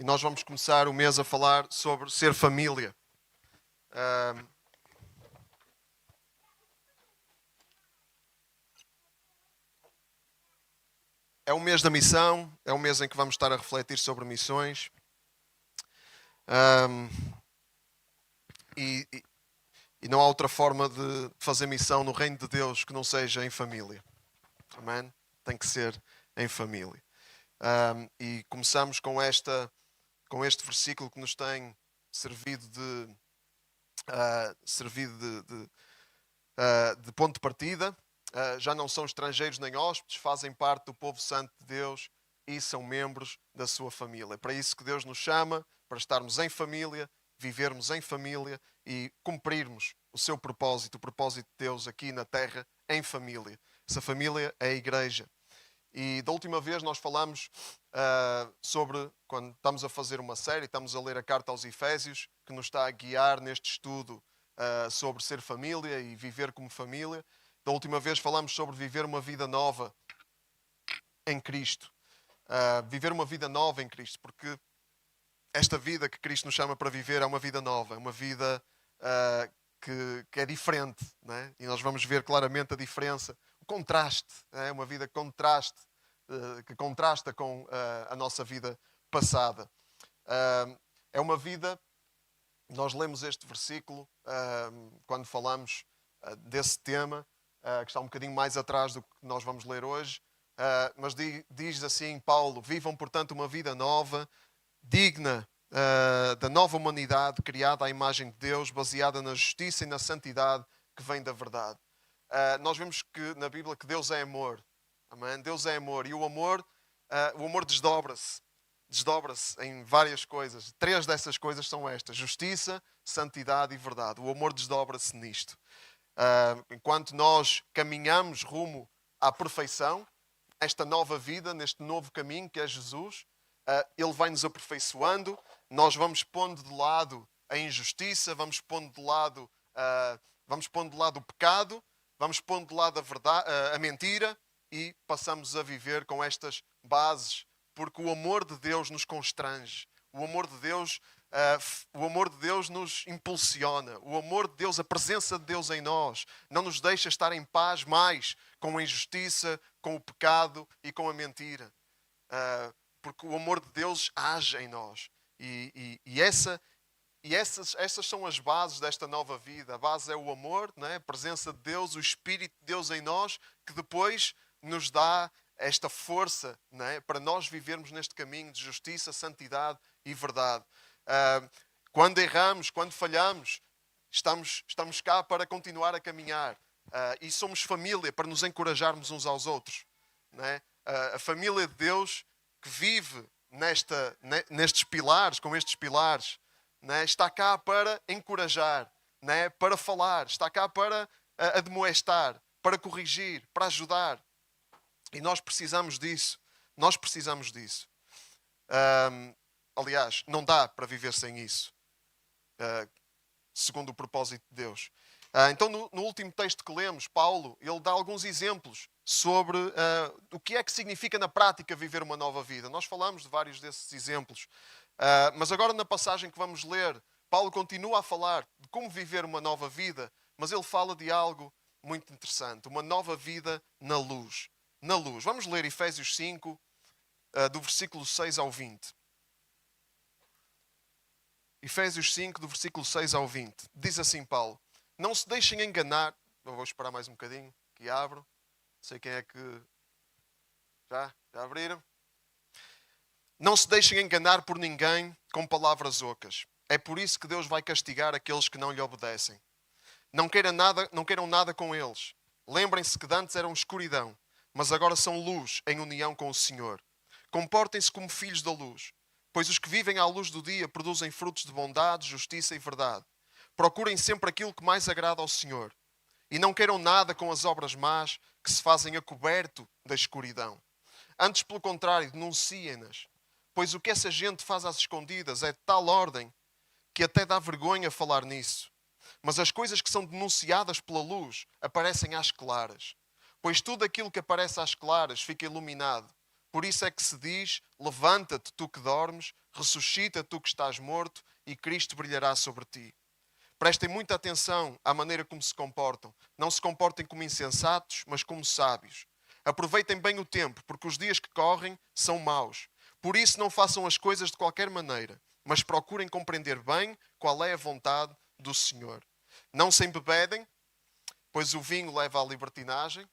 E nós vamos começar o mês a falar sobre ser família. É o mês da missão, é o mês em que vamos estar a refletir sobre missões. E não há outra forma de fazer missão no reino de Deus que não seja em família. Amém? Tem que ser em família. E começamos com este versículo que nos tem servido de ponto de partida. Já não são estrangeiros nem hóspedes, fazem parte do povo santo de Deus e são membros da sua família. É para isso que Deus nos chama, para estarmos em família, vivermos em família e cumprirmos o seu propósito, o propósito de Deus aqui na terra, em família. Essa família é a igreja. E da última vez nós falamos sobre, quando estamos a fazer uma série, estamos a ler a carta aos Efésios, que nos está a guiar neste estudo sobre ser família e viver como família. Da última vez falamos sobre viver uma vida nova em Cristo. Viver uma vida nova em Cristo, porque esta vida que Cristo nos chama para viver é uma vida nova, é uma vida que é diferente, né? E nós vamos ver claramente a diferença, o contraste, é uma vida que contrasta com a nossa vida passada. É uma vida, nós lemos este versículo quando falamos desse tema, que está um bocadinho mais atrás do que nós vamos ler hoje, mas diz assim Paulo: vivam portanto uma vida nova, digna da nova humanidade, criada à imagem de Deus, baseada na justiça e na santidade que vem da verdade. Nós vemos que na Bíblia que Deus é amor. Amém? Deus é amor. E o amor desdobra-se em várias coisas. 3 dessas coisas são estas: justiça, santidade e verdade. O amor desdobra-se nisto. Enquanto nós caminhamos rumo à perfeição, esta nova vida, neste novo caminho que é Jesus, Ele vai nos aperfeiçoando. Nós vamos pondo de lado a injustiça, vamos pondo de lado o pecado, vamos pondo de lado a mentira e passamos a viver com estas bases, porque o amor de Deus nos constrange, o amor de Deus nos impulsiona, o amor de Deus, a presença de Deus em nós, não nos deixa estar em paz mais com a injustiça, com o pecado e com a mentira. Porque o amor de Deus age em nós. Essas são as bases desta nova vida. A base é o amor, né? A presença de Deus, o Espírito de Deus em nós, que depois nos dá esta força, né? Para nós vivermos neste caminho de justiça, santidade e verdade. Quando erramos, quando falhamos, estamos cá para continuar a caminhar. E somos família para nos encorajarmos uns aos outros, né? A família de Deus que vive nestes pilares, com estes pilares, né? Está cá para encorajar, né? Para falar, está cá para admoestar, para corrigir, para ajudar. E nós precisamos disso. Nós precisamos disso. Aliás, não dá para viver sem isso, segundo o propósito de Deus. Então, no último texto que lemos, Paulo, ele dá alguns exemplos sobre o que é que significa na prática viver uma nova vida. Nós falamos de vários desses exemplos. Mas agora na passagem que vamos ler, Paulo continua a falar de como viver uma nova vida, mas ele fala de algo muito interessante. Uma nova vida na luz. Na luz. Vamos ler Efésios 5, do versículo 6 ao 20. Efésios 5, do versículo 6 ao 20. Diz assim Paulo: não se deixem enganar. Eu vou esperar mais um bocadinho, que abro. Não sei quem é que... Já abriram? Não se deixem enganar por ninguém com palavras ocas. É por isso que Deus vai castigar aqueles que não lhe obedecem. Não queiram nada com eles. Lembrem-se que antes eram escuridão, mas agora são luz em união com o Senhor. Comportem-se como filhos da luz, pois os que vivem à luz do dia produzem frutos de bondade, justiça e verdade. Procurem sempre aquilo que mais agrada ao Senhor. E não queiram nada com as obras más que se fazem a coberto da escuridão. Antes, pelo contrário, denunciem-nas. Pois o que essa gente faz às escondidas é de tal ordem que até dá vergonha falar nisso. Mas as coisas que são denunciadas pela luz aparecem às claras. Pois tudo aquilo que aparece às claras fica iluminado. Por isso é que se diz: levanta-te, tu que dormes, Ressuscita tu que estás morto e Cristo brilhará sobre ti. Prestem muita atenção à maneira como se comportam. Não se comportem como insensatos, mas como sábios. Aproveitem bem o tempo, porque os dias que correm são maus. Por isso não façam as coisas de qualquer maneira, mas procurem compreender bem qual é a vontade do Senhor. Não se embebedem, pois o vinho leva à libertinagem,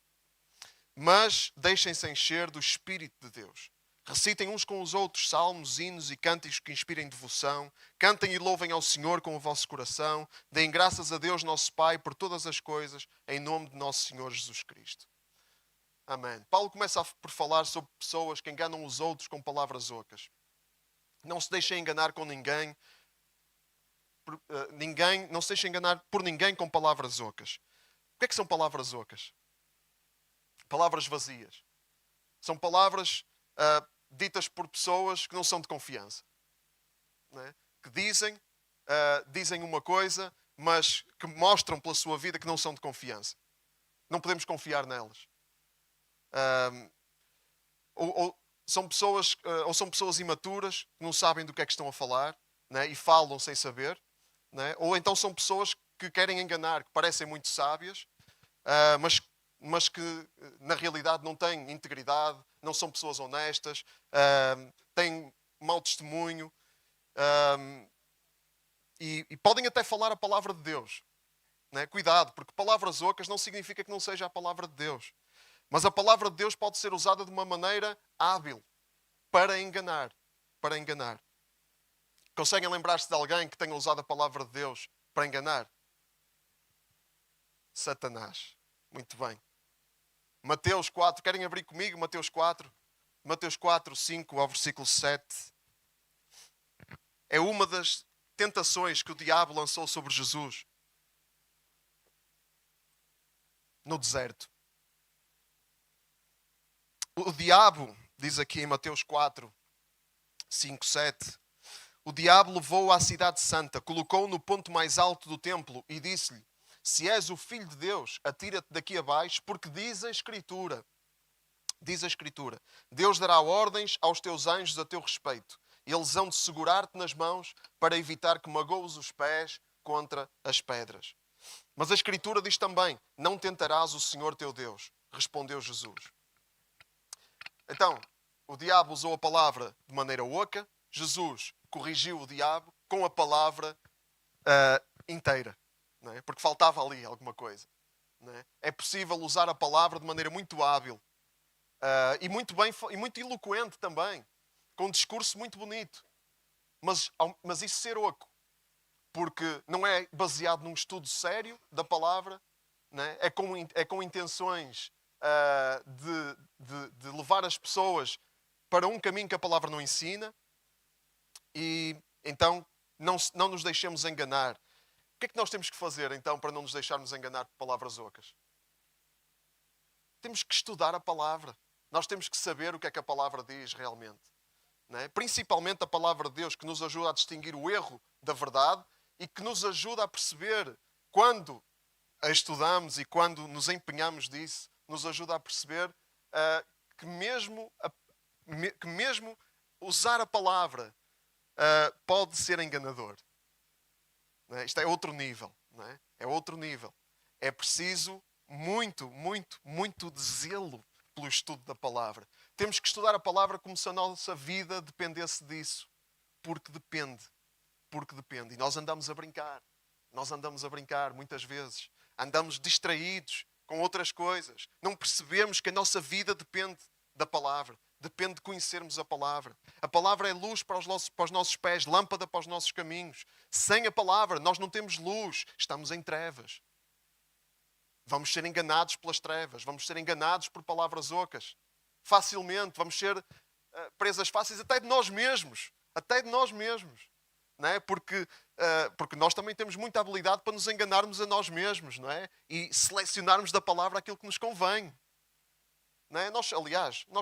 mas deixem-se encher do Espírito de Deus. Recitem uns com os outros salmos, hinos e cânticos que inspirem devoção. Cantem e louvem ao Senhor com o vosso coração. Deem graças a Deus, nosso Pai, por todas as coisas, em nome de nosso Senhor Jesus Cristo. Amém. Paulo começa por falar sobre pessoas que enganam os outros com palavras ocas. Não se deixem enganar com ninguém. Não se deixem enganar por ninguém com palavras ocas. O que é que são palavras ocas? Palavras vazias. São palavras ditas por pessoas que não são de confiança. Não é? Que dizem uma coisa, mas que mostram pela sua vida que não são de confiança. Não podemos confiar nelas. Ou são pessoas imaturas que não sabem do que é que estão a falar, né? E falam sem saber. Né? Ou então são pessoas que querem enganar, que parecem muito sábias, mas que na realidade não têm integridade, não são pessoas honestas, têm mau testemunho e podem até falar a palavra de Deus. Né? Cuidado, porque palavras ocas não significa que não seja a palavra de Deus. Mas a palavra de Deus pode ser usada de uma maneira hábil para enganar. Para enganar. Conseguem lembrar-se de alguém que tenha usado a palavra de Deus para enganar? Satanás. Muito bem. Mateus 4. Querem abrir comigo Mateus 4? Mateus 4, 5 ao versículo 7. É uma das tentações que o diabo lançou sobre Jesus no deserto. O diabo, diz aqui em Mateus 4, 5, 7, o diabo levou-o à cidade santa, colocou-o no ponto mais alto do templo e disse-lhe: se és o Filho de Deus, atira-te daqui abaixo, porque diz a Escritura, Deus dará ordens aos teus anjos a teu respeito. Eles hão de segurar-te nas mãos para evitar que magoes os pés contra as pedras. Mas a Escritura diz também: não tentarás o Senhor teu Deus. Respondeu Jesus. Então, o diabo usou a palavra de maneira oca. Jesus corrigiu o diabo com a palavra inteira. Não é? Porque faltava ali alguma coisa. Não é? É possível usar a palavra de maneira muito hábil. E muito bem, e muito eloquente também. Com um discurso muito bonito. Mas isso ser oco. Porque não é baseado num estudo sério da palavra. Não é? É com intenções de levar as pessoas para um caminho que a palavra não ensina. E então não nos deixemos enganar. O que é que nós temos que fazer então para não nos deixarmos enganar por palavras ocas? Temos que estudar a palavra. Nós temos que saber o que é que a palavra diz realmente. Não é? Principalmente a palavra de Deus, que nos ajuda a distinguir o erro da verdade e que nos ajuda a perceber, quando a estudamos e quando nos empenhamos disso, nos ajuda a perceber que mesmo usar a palavra pode ser enganador. Não é? Isto é outro nível. Não é? É outro nível. É preciso muito, muito, muito de zelo pelo estudo da palavra. Temos que estudar a palavra como se a nossa vida dependesse disso. Porque depende. Porque depende. E nós andamos a brincar. Nós andamos a brincar muitas vezes. Andamos distraídos com outras coisas. Não percebemos que a nossa vida depende da palavra. Depende de conhecermos a palavra. A palavra é luz para os nossos pés, lâmpada para os nossos caminhos. Sem a palavra nós não temos luz. Estamos em trevas. Vamos ser enganados pelas trevas. Vamos ser enganados por palavras ocas. Facilmente. Vamos ser presas fáceis até de nós mesmos. Até de nós mesmos. Não é? Porque nós também temos muita habilidade para nos enganarmos a nós mesmos. Não é? E selecionarmos da palavra aquilo que nos convém. Não é? Nós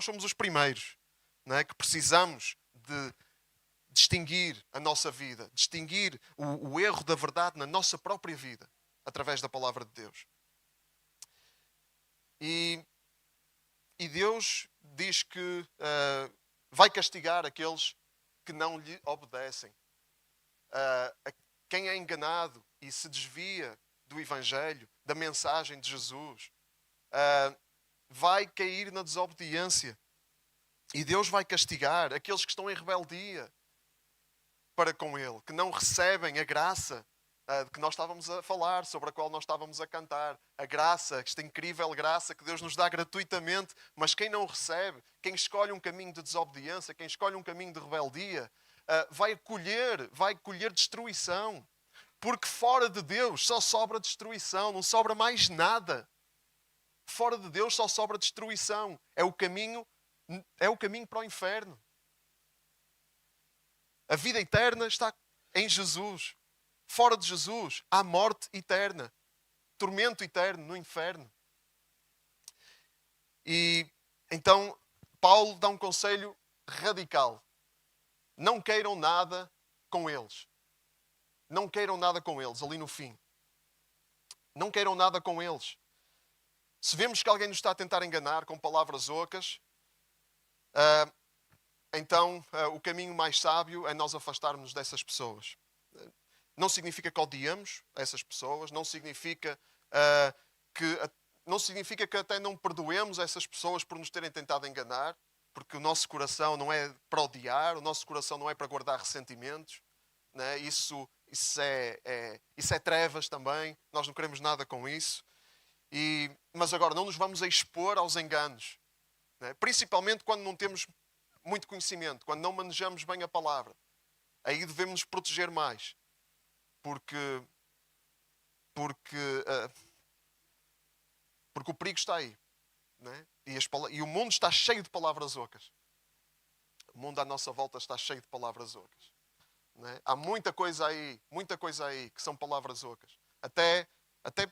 somos os primeiros, não é? Que precisamos de distinguir a nossa vida. Distinguir o erro da verdade na nossa própria vida. Através da palavra de Deus. E Deus diz que vai castigar aqueles que não lhe obedecem. Quem é enganado e se desvia do Evangelho, da mensagem de Jesus, vai cair na desobediência. E Deus vai castigar aqueles que estão em rebeldia para com Ele, que não recebem a graça de que nós estávamos a falar, sobre a qual nós estávamos a cantar. A graça, esta incrível graça que Deus nos dá gratuitamente, mas quem não recebe, quem escolhe um caminho de desobediência, quem escolhe um caminho de rebeldia, vai colher destruição. Porque fora de Deus só sobra destruição, não sobra mais nada. Fora de Deus só sobra destruição. É o caminho para o inferno. A vida eterna está em Jesus. Fora de Jesus há morte eterna, tormento eterno no inferno. E então Paulo dá um conselho radical. Não queiram nada com eles. Não queiram nada com eles, ali no fim. Não queiram nada com eles. Se vemos que alguém nos está a tentar enganar com palavras ocas, então o caminho mais sábio é nós afastarmos dessas pessoas. Não significa que odiamos essas pessoas, não significa que até não perdoemos essas pessoas por nos terem tentado enganar, porque o nosso coração não é para odiar, o nosso coração não é para guardar ressentimentos, né? Isso é trevas também, nós não queremos nada com isso. Mas agora não nos vamos expor aos enganos, né? Principalmente quando não temos muito conhecimento, quando não manejamos bem a palavra. Aí devemos nos proteger mais. Porque o perigo está aí, né? E o mundo está cheio de palavras ocas. O mundo à nossa volta está cheio de palavras ocas, né? Há muita coisa aí que são palavras ocas. Até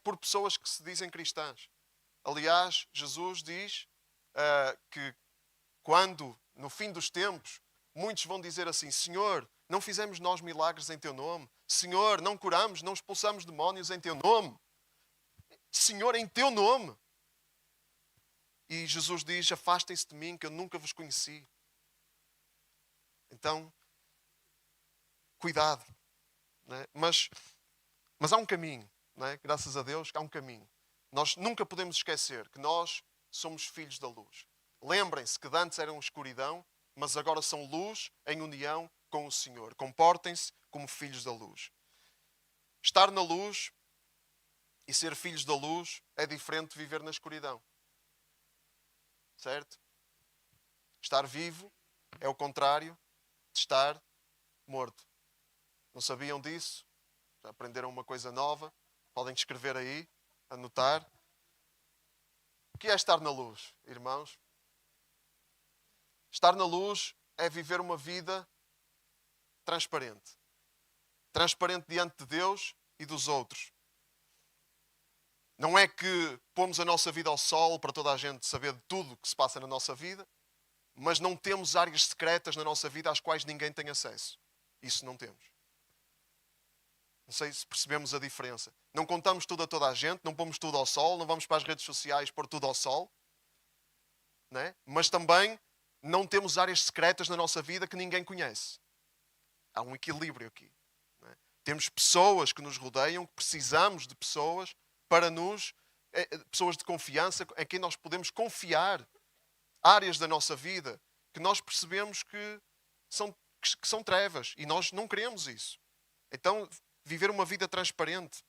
por pessoas que se dizem cristãs. Aliás, Jesus diz que quando, no fim dos tempos, muitos vão dizer assim: Senhor, não fizemos nós milagres em Teu nome? Senhor, não curamos, não expulsamos demónios em Teu nome? Senhor, em Teu nome. E Jesus diz: afastem-se de mim, que eu nunca vos conheci. Então, cuidado, né? Mas há um caminho, né? Graças a Deus que há um caminho. Nós nunca podemos esquecer que nós somos filhos da luz. Lembrem-se que antes eram escuridão, mas agora são luz em união com o Senhor. Comportem-se como filhos da luz. Estar na luz e ser filhos da luz é diferente de viver na escuridão. Certo? Estar vivo é o contrário de estar morto. Não sabiam disso? Já aprenderam uma coisa nova? Podem escrever aí, anotar. O que é estar na luz, irmãos? Estar na luz é viver uma vida transparente. Transparente diante de Deus e dos outros. Não é que pomos a nossa vida ao sol para toda a gente saber de tudo o que se passa na nossa vida, mas não temos áreas secretas na nossa vida às quais ninguém tem acesso. Isso não temos. Não sei se percebemos a diferença. Não contamos tudo a toda a gente, não pomos tudo ao sol, não vamos para as redes sociais pôr tudo ao sol, né? Mas também não temos áreas secretas na nossa vida que ninguém conhece. Há um equilíbrio aqui, né? Temos pessoas que nos rodeiam, que precisamos de pessoas pessoas de confiança em quem nós podemos confiar, áreas da nossa vida que nós percebemos que são trevas e nós não queremos isso. Então, viver uma vida transparente.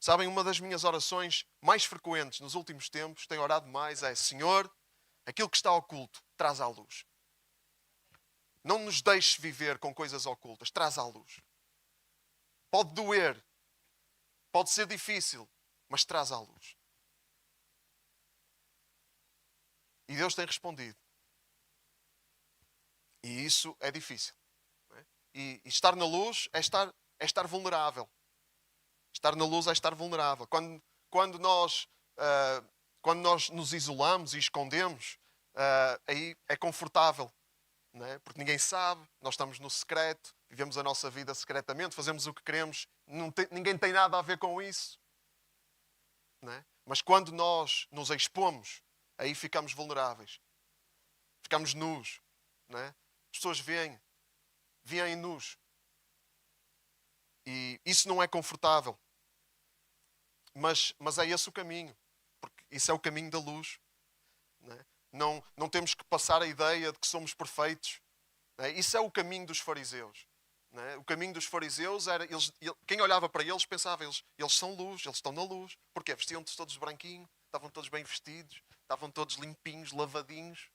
Sabem, uma das minhas orações mais frequentes nos últimos tempos, tenho orado mais, é: Senhor, aquilo que está oculto, traz à luz. Não nos deixes viver com coisas ocultas, traz à luz. Pode doer, pode ser difícil, mas traz à luz. E Deus tem respondido. E isso é difícil. Não é? E estar na luz é estar vulnerável. Estar na luz é estar vulnerável. Quando nós nos isolamos e escondemos, aí é confortável. Não é? Porque ninguém sabe, nós estamos no secreto, vivemos a nossa vida secretamente, fazemos o que queremos, ninguém tem nada a ver com isso. Não é? Mas quando nós nos expomos, aí ficamos vulneráveis. Ficamos nus. Não é? As pessoas veem-nos. E isso não é confortável. Mas é esse o caminho. Porque isso é o caminho da luz. Não temos que passar a ideia de que somos perfeitos. Isso é o caminho dos fariseus. O caminho dos fariseus era... quem olhava para eles pensava, eles são luz, eles estão na luz. Porquê? Vestiam-se todos branquinhos, estavam todos bem vestidos, estavam todos limpinhos, lavadinhos.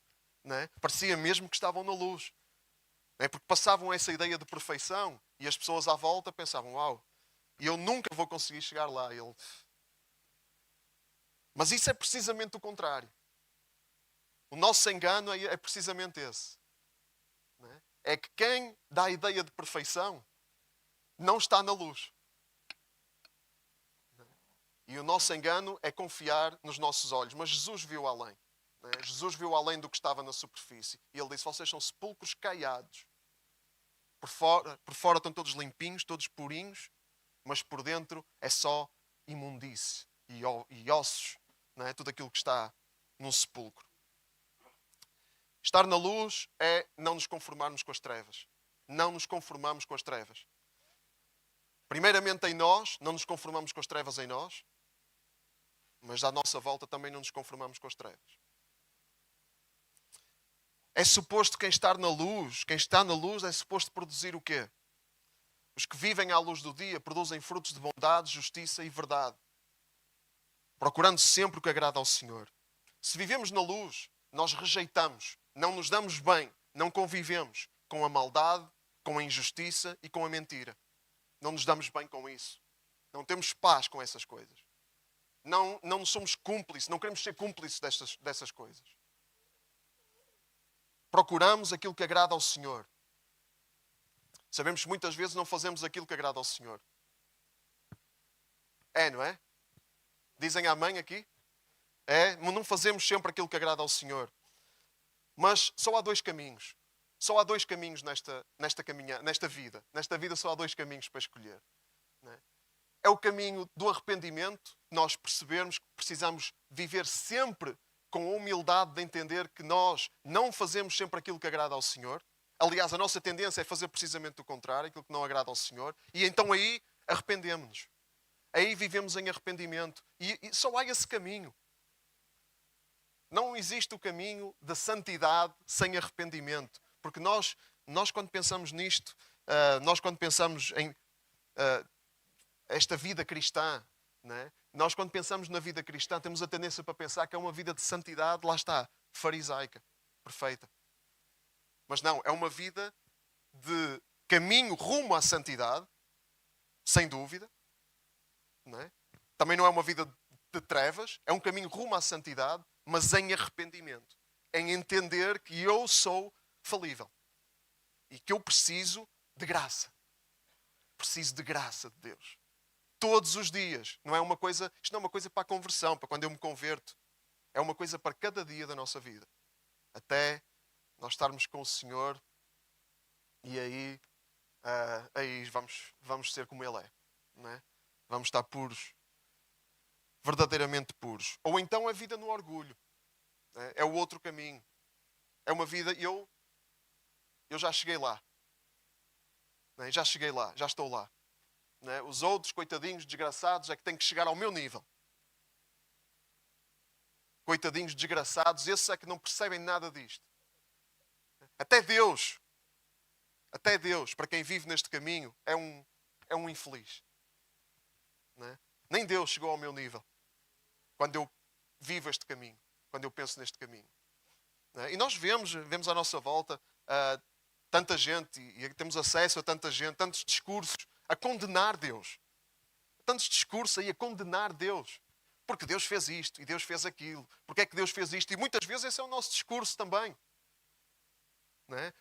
Parecia mesmo que estavam na luz. Porque passavam essa ideia de perfeição e as pessoas à volta pensavam, uau, eu nunca vou conseguir chegar lá. Mas isso é precisamente o contrário. O nosso engano é precisamente esse. É que quem dá a ideia de perfeição não está na luz. E o nosso engano é confiar nos nossos olhos. Mas Jesus viu além. Jesus viu além do que estava na superfície. E ele disse, vocês são sepulcros caiados. Por fora estão todos limpinhos, todos purinhos, mas por dentro é só imundície e ossos. Tudo aquilo que está num sepulcro. Estar na luz é não nos conformarmos com as trevas. Não nos conformamos com as trevas. Primeiramente em nós, não nos conformamos com as trevas em nós, mas à nossa volta também não nos conformamos com as trevas. É suposto quem está na luz é suposto produzir o quê? Os que vivem à luz do dia produzem frutos de bondade, justiça e verdade, procurando sempre o que agrada ao Senhor. Se vivemos na luz, nós rejeitamos, não nos damos bem, não convivemos com a maldade, com a injustiça e com a mentira. Não nos damos bem com isso. Não temos paz com essas coisas. Não somos cúmplices, não queremos ser cúmplices dessas coisas. Procuramos aquilo que agrada ao Senhor. Sabemos que muitas vezes não fazemos aquilo que agrada ao Senhor. Não é? Dizem amém aqui? Não fazemos sempre aquilo que agrada ao Senhor. Mas só há dois caminhos. Só há dois caminhos nesta vida. Nesta vida só há dois caminhos para escolher. É o caminho do arrependimento, nós percebermos que precisamos viver sempre com a humildade de entender que nós não fazemos sempre aquilo que agrada ao Senhor. Aliás, a nossa tendência é fazer precisamente o contrário, aquilo que não agrada ao Senhor. E então aí arrependemos-nos. Aí vivemos em arrependimento. E só há esse caminho. Não existe o caminho da santidade sem arrependimento. Porque nós quando pensamos nisto, nós quando pensamos em esta vida cristã, nós quando pensamos na vida cristã temos a tendência para pensar que é uma vida de santidade, lá está, farisaica, perfeita. Mas não, é uma vida de caminho rumo à santidade, sem dúvida. Também não é uma vida de trevas, é um caminho rumo à santidade, mas em arrependimento. Em entender que eu sou falível. E que eu preciso de graça. Preciso de graça de Deus. Todos os dias. Isto não é uma coisa para a conversão, para quando eu me converto. É uma coisa para cada dia da nossa vida. Até nós estarmos com o Senhor e aí vamos ser como Ele é. Não é? Vamos estar puros. Verdadeiramente puros. Ou então a vida no orgulho. É o outro caminho. É uma vida... Eu já cheguei lá. Já cheguei lá. Já estou lá. Os outros, coitadinhos, desgraçados, é que têm que chegar ao meu nível. Coitadinhos, desgraçados, esses é que não percebem nada disto. Até Deus, para quem vive neste caminho, é um infeliz. Nem Deus chegou ao meu nível. Quando eu vivo este caminho. Quando eu penso neste caminho. E nós vemos à nossa volta tanta gente, e temos acesso a tanta gente, tantos discursos a condenar Deus. Tantos discursos aí a condenar Deus. Porque Deus fez isto e Deus fez aquilo. Porque é que Deus fez isto? E muitas vezes esse é o nosso discurso também.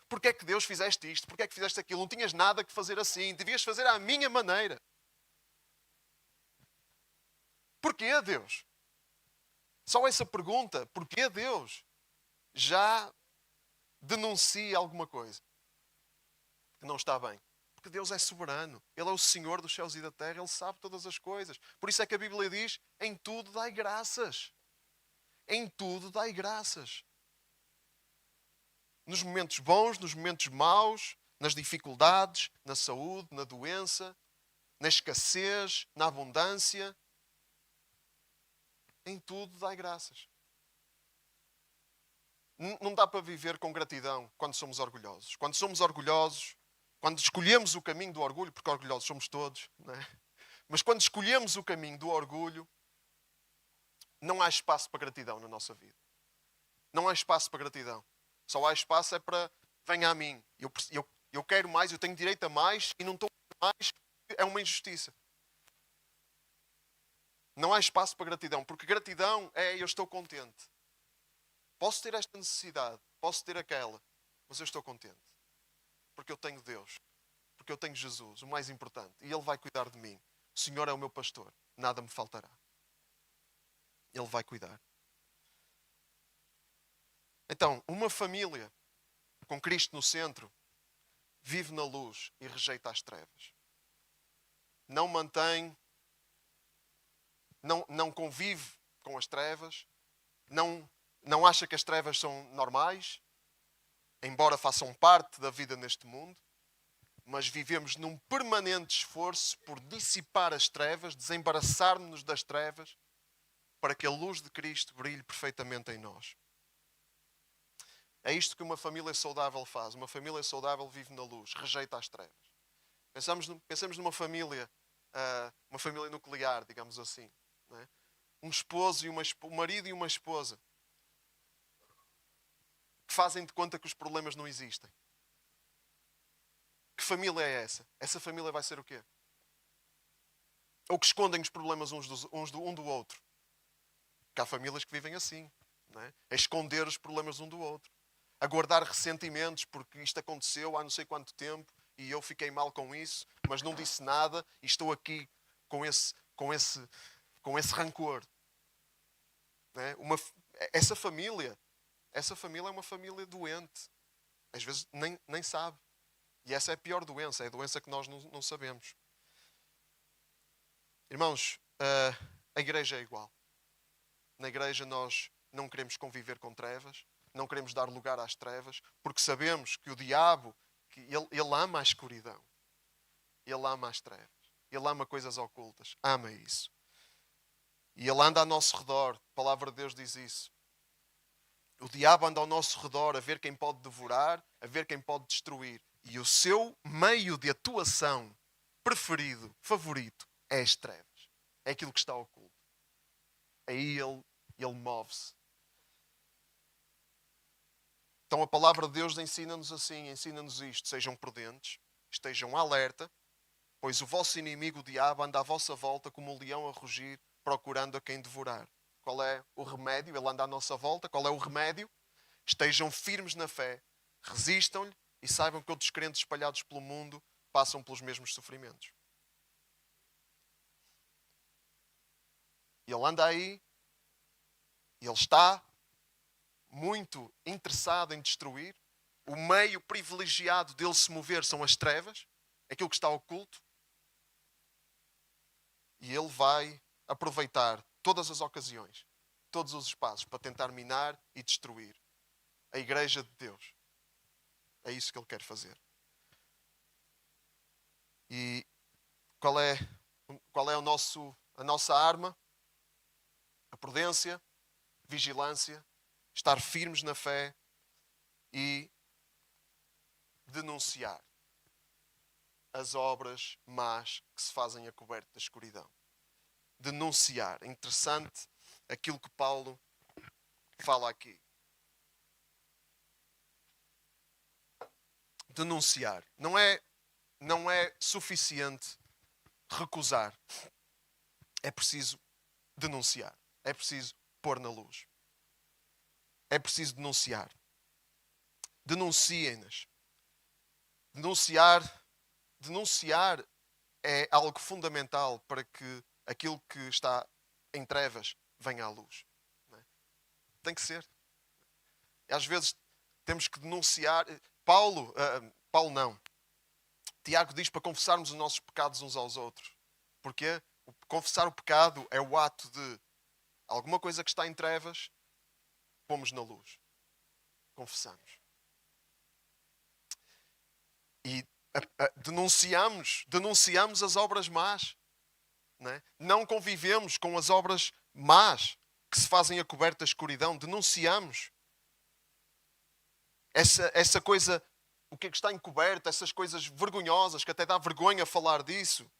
Porque é que Deus fizeste isto? Porque é que fizeste aquilo? Não tinhas nada que fazer assim. Devias fazer à minha maneira. Porquê, Deus? Só essa pergunta, porquê, Deus? Já denuncia alguma coisa que não está bem. Porque Deus é soberano. Ele é o Senhor dos céus e da terra. Ele sabe todas as coisas. Por isso é que a Bíblia diz, em tudo dai graças. Em tudo dai graças. nos momentos bons, nos momentos maus, nas dificuldades, na saúde, na doença, na escassez, na abundância. Em tudo dai graças. Não dá para viver com gratidão quando somos orgulhosos. Quando somos orgulhosos, quando escolhemos o caminho do orgulho, porque orgulhosos somos todos, não é? Mas quando escolhemos o caminho do orgulho, não há espaço para gratidão na nossa vida. Não há espaço para gratidão. Só há espaço é para, venha a mim. Eu quero mais, eu tenho direito a mais e não estou a mais. É uma injustiça. Não há espaço para gratidão, porque gratidão é eu estou contente. Posso ter esta necessidade, posso ter aquela, mas eu estou contente. Porque eu tenho Deus, porque eu tenho Jesus, o mais importante, e Ele vai cuidar de mim. O Senhor é o meu pastor, nada me faltará. Ele vai cuidar. Então, uma família com Cristo no centro vive na luz e rejeita as trevas. Não mantém, não convive com as trevas, não acha que as trevas são normais, embora façam parte da vida neste mundo, mas vivemos num permanente esforço por dissipar as trevas, desembaraçar-nos das trevas, para que a luz de Cristo brilhe perfeitamente em nós. É isto que uma família saudável faz. Uma família saudável vive na luz, rejeita as trevas. Pensamos numa família, uma família nuclear, digamos assim. Não é? Um esposo e um marido e uma esposa que fazem de conta que os problemas não existem. Que família é essa? Essa família vai ser o quê? Ou que escondem os problemas um do outro. Porque há famílias que vivem assim. Não é? É esconder os problemas um do outro. A guardar ressentimentos porque isto aconteceu há não sei quanto tempo e eu fiquei mal com isso, mas não disse nada e estou aqui com esse rancor. Não é? Essa família é uma família doente. Às vezes nem sabe. E essa é a pior doença, é a doença que nós não sabemos. Irmãos, a igreja é igual. Na igreja nós não queremos conviver com trevas, não queremos dar lugar às trevas, porque sabemos que o diabo, ele ama a escuridão. Ele ama as trevas. Ele ama coisas ocultas. Ama isso. E ele anda ao nosso redor. A palavra de Deus diz isso. O diabo anda ao nosso redor a ver quem pode devorar, a ver quem pode destruir. E o seu meio de atuação preferido, favorito, é as trevas. É aquilo que está oculto. Aí ele move-se. Então a palavra de Deus ensina-nos assim, ensina-nos isto. Sejam prudentes, estejam alerta, pois o vosso inimigo, o diabo, anda à vossa volta como um leão a rugir, procurando a quem devorar. Qual é o remédio? Ele anda à nossa volta. Qual é o remédio? Estejam firmes na fé, resistam-lhe e saibam que outros crentes espalhados pelo mundo passam pelos mesmos sofrimentos. Ele anda aí, ele está muito interessado em destruir. O meio privilegiado dele se mover são as trevas, aquilo que está oculto. E ele vai aproveitar todas as ocasiões, todos os espaços para tentar minar e destruir a igreja de Deus. É isso que ele quer fazer. E qual é a nossa arma? A prudência, vigilância, estar firmes na fé e denunciar as obras más que se fazem a coberto da escuridão. Denunciar. É interessante aquilo que Paulo fala aqui. Denunciar. Não é suficiente recusar. É preciso denunciar. É preciso pôr na luz. É preciso denunciar. Denunciem-nas. Denunciar é algo fundamental para que aquilo que está em trevas venha à luz. Não é? Tem que ser. Às vezes temos que denunciar. Paulo não. Tiago diz para confessarmos os nossos pecados uns aos outros. Porquê? Confessar o pecado é o ato de alguma coisa que está em trevas, pomos na luz. Confessamos. E denunciamos as obras más. Não convivemos com as obras más que se fazem a coberta da escuridão. Denunciamos essa coisa, o que é que está encoberto, essas coisas vergonhosas, que até dá vergonha falar disso.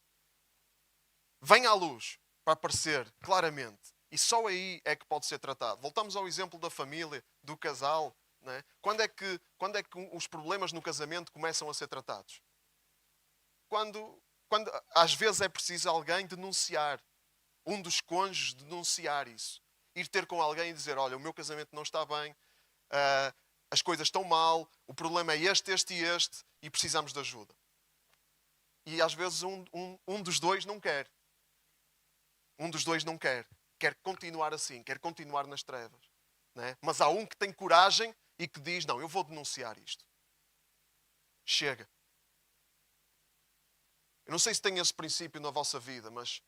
Vem à luz para aparecer claramente. E só aí é que pode ser tratado. Voltamos ao exemplo da família, do casal. Quando é que os problemas no casamento começam a ser tratados? Quando às vezes é preciso alguém denunciar. Um dos cônjuges denunciar isso. Ir ter com alguém e dizer, olha, o meu casamento não está bem, as coisas estão mal, o problema é este e precisamos de ajuda. E às vezes um dos dois não quer. Um dos dois não quer. Quer continuar assim, quer continuar nas trevas. Mas há um que tem coragem e que diz, não, eu vou denunciar isto. Chega. Eu não sei se tem esse princípio na vossa vida, mas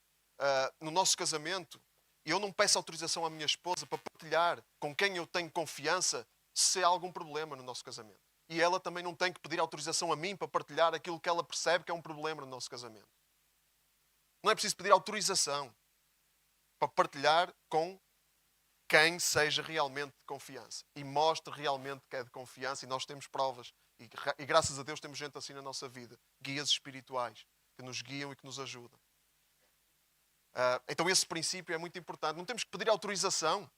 no nosso casamento, eu não peço autorização à minha esposa para partilhar com quem eu tenho confiança se há algum problema no nosso casamento. E ela também não tem que pedir autorização a mim para partilhar aquilo que ela percebe que é um problema no nosso casamento. Não é preciso pedir autorização para partilhar com quem seja realmente de confiança. E mostre realmente que é de confiança, e nós temos provas. E graças a Deus temos gente assim na nossa vida. Guias espirituais que nos guiam e que nos ajudam. Então esse princípio é muito importante. Não temos que pedir autorização.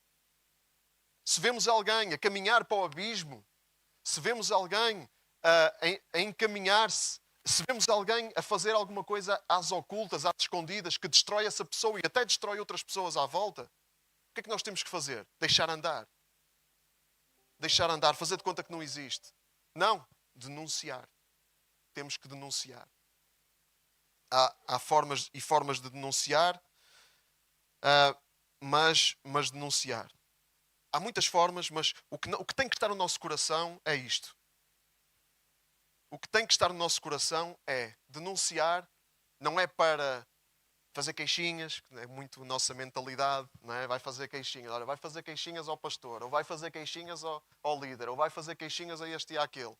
Se vemos alguém a caminhar para o abismo, se vemos alguém a encaminhar-se, se vemos alguém a fazer alguma coisa às ocultas, às escondidas, que destrói essa pessoa e até destrói outras pessoas à volta, o que é que nós temos que fazer? Deixar andar. Deixar andar, fazer de conta que não existe. Não, denunciar. Temos que denunciar. Há formas e formas de denunciar, mas denunciar. Há muitas formas, mas o que tem que estar no nosso coração é isto. O que tem que estar no nosso coração é denunciar, não é para fazer queixinhas, que é muito a nossa mentalidade, não é? Vai fazer queixinhas, olha, vai fazer queixinhas ao pastor, ou vai fazer queixinhas ao líder, ou vai fazer queixinhas a este e àquele.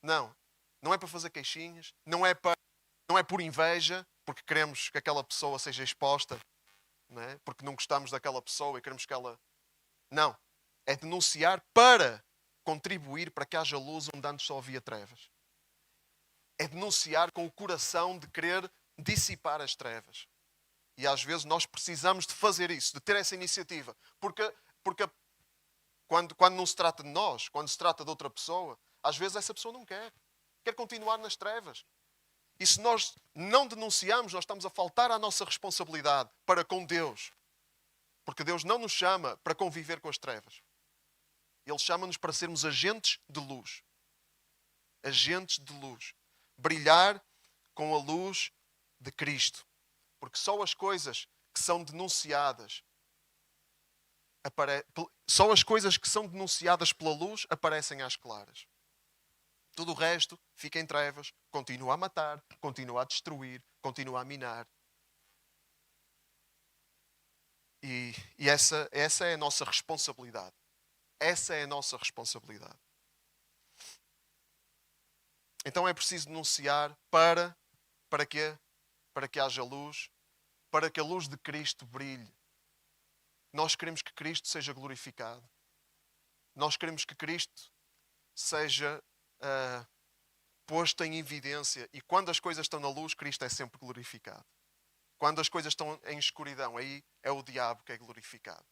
Não, não é para fazer queixinhas, não é por inveja, porque queremos que aquela pessoa seja exposta, não é? Porque não gostamos daquela pessoa e queremos que ela... Não, é denunciar para contribuir para que haja luz onde antes só havia trevas. É denunciar com o coração de querer dissipar as trevas. E às vezes nós precisamos de fazer isso, de ter essa iniciativa. Porque quando não se trata de nós, quando se trata de outra pessoa, às vezes essa pessoa não quer. Quer continuar nas trevas. E se nós não denunciamos, nós estamos a faltar à nossa responsabilidade para com Deus. Porque Deus não nos chama para conviver com as trevas. Ele chama-nos para sermos agentes de luz. Agentes de luz. Brilhar com a luz de Cristo. Porque só as coisas que são denunciadas pela luz aparecem às claras. Tudo o resto fica em trevas, continua a matar, continua a destruir, continua a minar. E essa é a nossa responsabilidade. Essa é a nossa responsabilidade. Então é preciso denunciar para quê? Para que haja luz, para que a luz de Cristo brilhe. Nós queremos que Cristo seja glorificado. Nós queremos que Cristo seja posto em evidência. E quando as coisas estão na luz, Cristo é sempre glorificado. Quando as coisas estão em escuridão, aí é o diabo que é glorificado.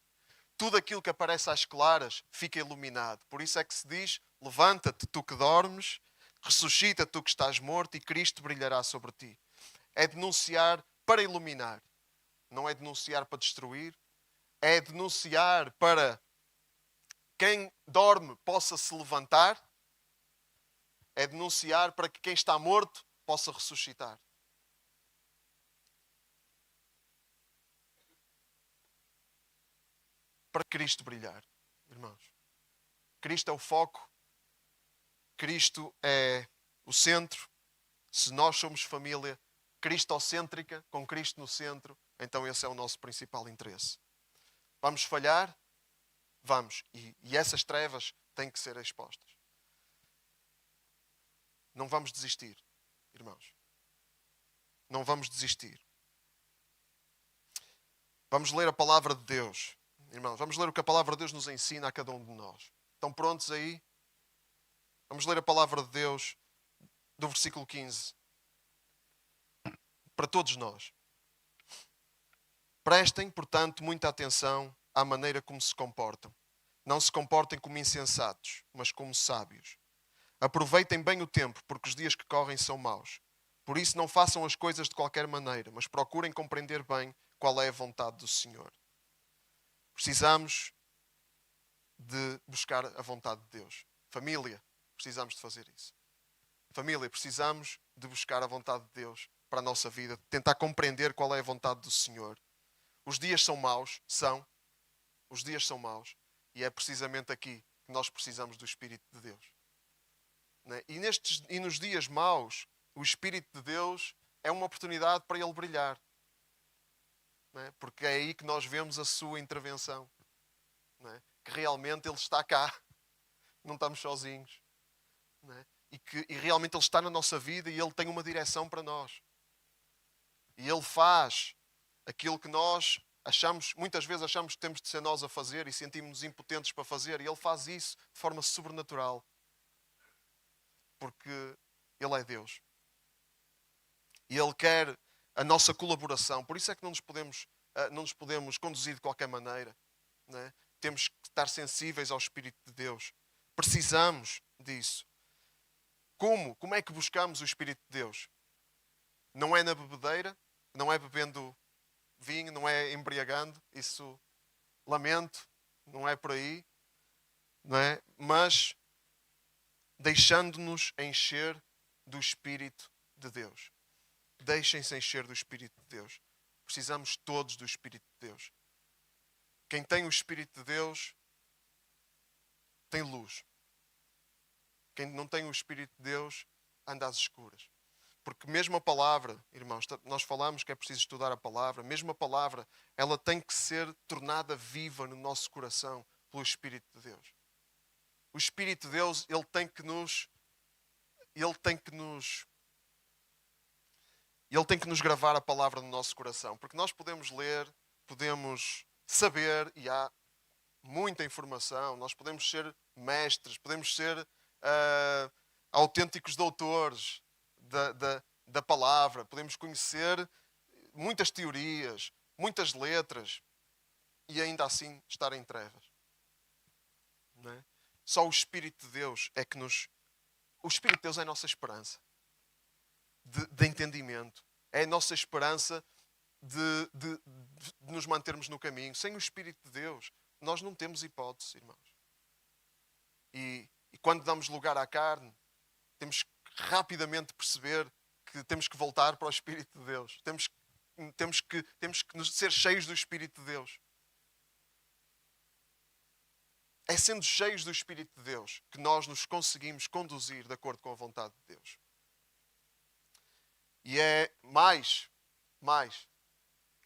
Tudo aquilo que aparece às claras fica iluminado. Por isso é que se diz, levanta-te tu que dormes, ressuscita tu que estás morto e Cristo brilhará sobre ti. É denunciar para iluminar. Não é denunciar para destruir. É denunciar para quem dorme possa se levantar. É denunciar para que quem está morto possa ressuscitar. Para Cristo brilhar, irmãos. Cristo é o foco. Cristo é o centro. Se nós somos família cristocêntrica, com Cristo no centro, então esse é o nosso principal interesse. Vamos falhar? Vamos. E essas trevas têm que ser expostas. Não vamos desistir, irmãos. Não vamos desistir. Vamos ler a palavra de Deus. Irmãos, vamos ler o que a palavra de Deus nos ensina a cada um de nós. Estão prontos aí? Vamos ler a palavra de Deus do versículo 15. Para todos nós. Prestem, portanto, muita atenção à maneira como se comportam. Não se comportem como insensatos, mas como sábios. Aproveitem bem o tempo, porque os dias que correm são maus. Por isso não façam as coisas de qualquer maneira, mas procurem compreender bem qual é a vontade do Senhor. Precisamos de buscar a vontade de Deus. Família, precisamos de fazer isso. Família, precisamos de buscar a vontade de Deus para a nossa vida, de tentar compreender qual é a vontade do Senhor. Os dias são maus, os dias são maus, e é precisamente aqui que nós precisamos do Espírito de Deus. E nos dias maus, o Espírito de Deus é uma oportunidade para Ele brilhar. Porque é aí que nós vemos a sua intervenção. Que realmente Ele está cá. Não estamos sozinhos. E realmente Ele está na nossa vida e Ele tem uma direção para nós. E Ele faz aquilo que nós muitas vezes achamos que temos de ser nós a fazer e sentimos-nos impotentes para fazer. E Ele faz isso de forma sobrenatural. Porque Ele é Deus. E Ele quer a nossa colaboração. Por isso é que não nos podemos conduzir de qualquer maneira. Temos que estar sensíveis ao Espírito de Deus. Precisamos disso. Como? Como é que buscamos o Espírito de Deus? Não é na bebedeira, não é bebendo vinho, não é embriagando. Isso, lamento, não é por aí. Mas deixando-nos encher do Espírito de Deus. Deixem-se encher do Espírito de Deus. Precisamos todos do Espírito de Deus. Quem tem o Espírito de Deus tem luz. Quem não tem o Espírito de Deus anda às escuras. Porque mesmo a palavra, irmãos, nós falamos que é preciso estudar a palavra, mesmo a palavra, ela tem que ser tornada viva no nosso coração pelo Espírito de Deus. O Espírito de Deus, Ele tem que nos gravar a palavra no nosso coração. Porque nós podemos ler, podemos saber, e há muita informação, nós podemos ser mestres, podemos ser autênticos doutores da palavra, podemos conhecer muitas teorias, muitas letras, e ainda assim estar em trevas. Não é? Só o Espírito de Deus é que nos... O Espírito de Deus é a nossa esperança de entendimento. É a nossa esperança de nos mantermos no caminho. Sem o Espírito de Deus, nós não temos hipótese, irmãos. E quando damos lugar à carne, temos que rapidamente perceber que temos que voltar para o Espírito de Deus. Temos que ser cheios do Espírito de Deus. É sendo cheios do Espírito de Deus que nós nos conseguimos conduzir de acordo com a vontade de Deus. E é mais,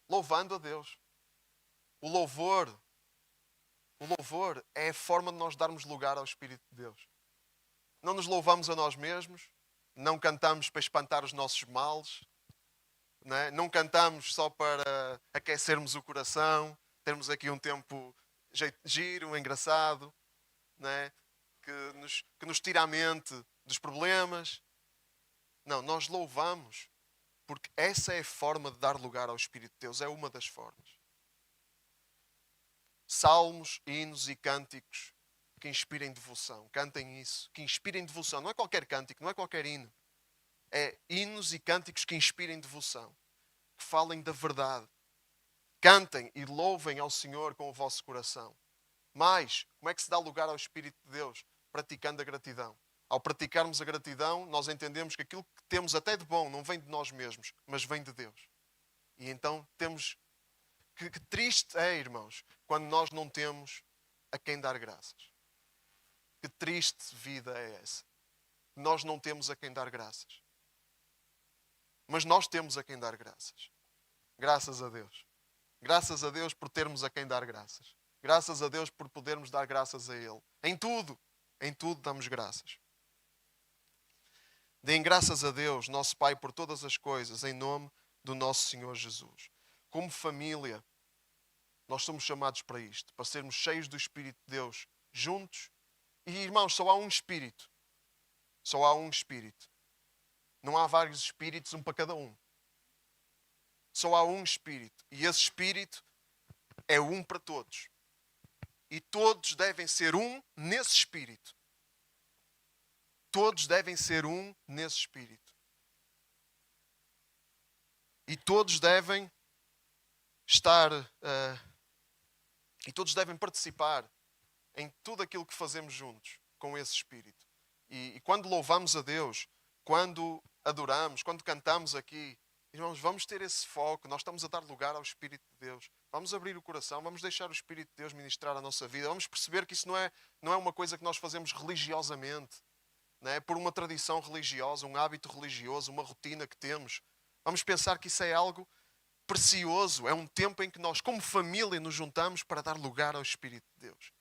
louvando a Deus. O louvor é a forma de nós darmos lugar ao Espírito de Deus. Não nos louvamos a nós mesmos, não cantamos para espantar os nossos males, não cantamos só para aquecermos o coração, termos aqui um tempo giro, engraçado, que nos tira a mente dos problemas. Não, nós louvamos, porque essa é a forma de dar lugar ao Espírito de Deus, é uma das formas. Salmos, hinos e cânticos que inspirem devoção. Cantem isso, que inspirem devoção. Não é qualquer cântico, não é qualquer hino. É hinos e cânticos que inspirem devoção, que falem da verdade. Cantem e louvem ao Senhor com o vosso coração. Mas, como é que se dá lugar ao Espírito de Deus? Praticando a gratidão. Ao praticarmos a gratidão, nós entendemos que aquilo que temos até de bom não vem de nós mesmos, mas vem de Deus. E então temos... Que triste é, irmãos, quando nós não temos a quem dar graças. Que triste vida é essa. Nós não temos a quem dar graças. Mas nós temos a quem dar graças. Graças a Deus. Graças a Deus por termos a quem dar graças. Graças a Deus por podermos dar graças a Ele. Em tudo damos graças. Deem graças a Deus, nosso Pai, por todas as coisas, em nome do nosso Senhor Jesus. Como família, nós somos chamados para isto, para sermos cheios do Espírito de Deus, juntos. E, irmãos, só há um Espírito. Só há um Espírito. Não há vários Espíritos, um para cada um. Só há um Espírito. E esse Espírito é um para todos. E todos devem ser um nesse Espírito. Todos devem ser um nesse Espírito. E todos devem estar... e todos devem participar em tudo aquilo que fazemos juntos com esse Espírito. E quando louvamos a Deus, quando adoramos, quando cantamos aqui, irmãos, vamos ter esse foco. Nós estamos a dar lugar ao Espírito de Deus. Vamos abrir o coração, vamos deixar o Espírito de Deus ministrar a nossa vida. Vamos perceber que isso não é uma coisa que nós fazemos religiosamente, não é? Por uma tradição religiosa, um hábito religioso, uma rotina que temos. Vamos pensar que isso é algo precioso. É um tempo em que nós, como família, nos juntamos para dar lugar ao Espírito de Deus.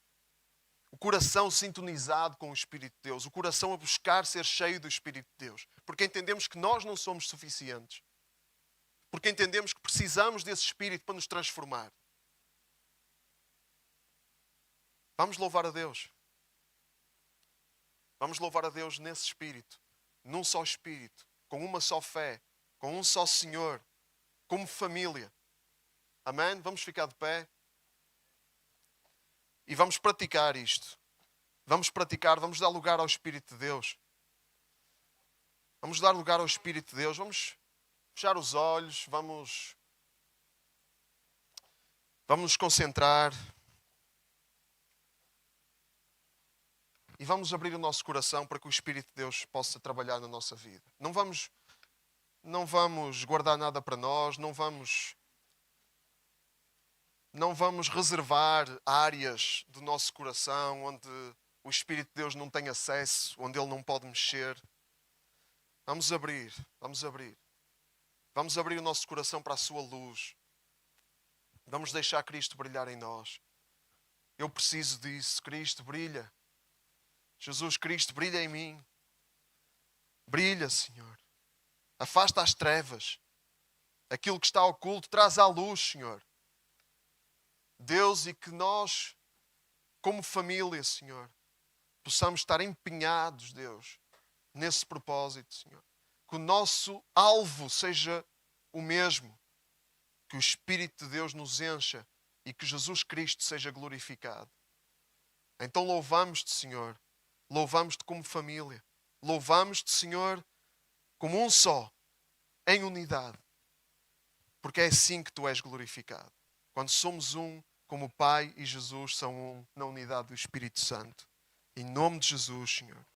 O coração sintonizado com o Espírito de Deus. O coração a buscar ser cheio do Espírito de Deus. Porque entendemos que nós não somos suficientes. Porque entendemos que precisamos desse Espírito para nos transformar. Vamos louvar a Deus. Vamos louvar a Deus nesse Espírito. Num só Espírito. Com uma só fé. Com um só Senhor. Como família. Amém? Vamos ficar de pé. E vamos praticar isto. Vamos praticar, vamos dar lugar ao Espírito de Deus. Vamos dar lugar ao Espírito de Deus. Vamos fechar os olhos. Vamos nos concentrar. E vamos abrir o nosso coração para que o Espírito de Deus possa trabalhar na nossa vida. Não vamos guardar nada para nós. Não vamos reservar áreas do nosso coração onde o Espírito de Deus não tem acesso, onde Ele não pode mexer. Vamos abrir. Vamos abrir o nosso coração para a sua luz. Vamos deixar Cristo brilhar em nós. Eu preciso disso. Cristo, brilha. Jesus Cristo, brilha em mim. Brilha, Senhor. Afasta as trevas. Aquilo que está oculto, traz à luz, Senhor. Deus, e que nós, como família, Senhor, possamos estar empenhados, Deus, nesse propósito, Senhor. Que o nosso alvo seja o mesmo. Que o Espírito de Deus nos encha e que Jesus Cristo seja glorificado. Então louvamos-te, Senhor. Louvamos-te como família. Louvamos-te, Senhor, como um só, em unidade. Porque é assim que tu és glorificado. Quando somos um, como o Pai e Jesus são um, na unidade do Espírito Santo. Em nome de Jesus, Senhor.